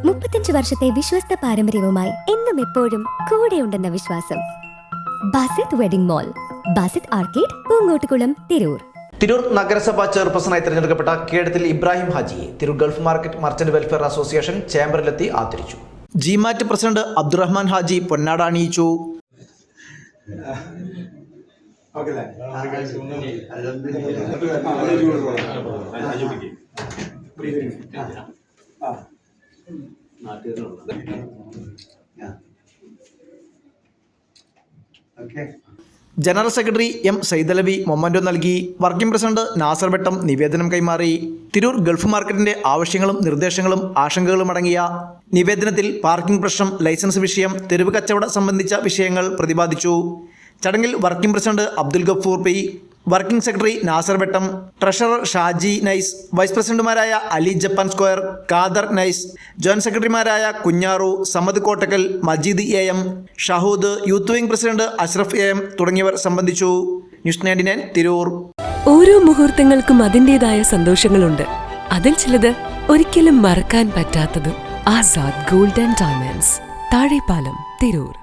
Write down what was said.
35 വർഷത്തെ വിശ്വസ്ത പാരമ്പര്യവുമായി എന്നും എപ്പോഴും കൂടെയുണ്ടെന്ന വിശ്വാസം. Basith wedding mall, Basith arcade, Poongottukulam, Tirur. Tirur നഗരസഭാ ചെയർപേഴ്സണായി തിരഞ്ഞെടുക്കപ്പെട്ട കേടത്തിൽ ഇബ്രാഹിം ഹാജിയെ Tirur Gulf market merchant welfare association ചേംബറിലെത്തി ആദരിച്ചു. ജിമാറ്റ് പ്രസിഡന്റ് അബ്ദുറഹ്മാൻ ഹാജി പൊന്നാട അണിയിച്ചു. General secretary M Saidalavi memento നൽകി. വർക്കിംഗ് പ്രസിഡന്റ് നാസർ വെട്ടം നിവേദനം കൈമാറി. തിരൂർ ഗൾഫ് മാർക്കറ്റിന്റെ ആവശ്യങ്ങളും നിർദ്ദേശങ്ങളും ആശങ്കകളും അടങ്ങിയ നിവേദനത്തിൽ പാർക്കിംഗ് പ്രശ്നം, ലൈസൻസ് വിഷയം, തെരുവ് കച്ചവടം സംബന്ധിച്ച വിഷയങ്ങൾ പ്രതിപാദിച്ചു. ചടങ്ങിൽ working president Abdul Gafoor P, working secretary Nasar Vettam, treasurer Shaji Nice, vice പ്രസിഡന്റുമാരായ Ali Japan Square, Khader Nice, joint സെക്രട്ടറിമാരായ Kunjaru, Samad Kottakkal, Majeed M, Shahood, youth wing president Ashraf M തുടങ്ങിയവർ സംബന്ധിച്ചു. ന്യൂസ് 99 തിരൂർ. ഓരോ മുഹൂർത്തങ്ങൾക്കും അതിൻ്റെതായ സന്തോഷങ്ങളുണ്ട്. അതിൽ ചിലത് ഒരിക്കലും മറക്കാൻ പറ്റാത്തതും. Azad gold and diamonds, Thazhepalam, Tirur.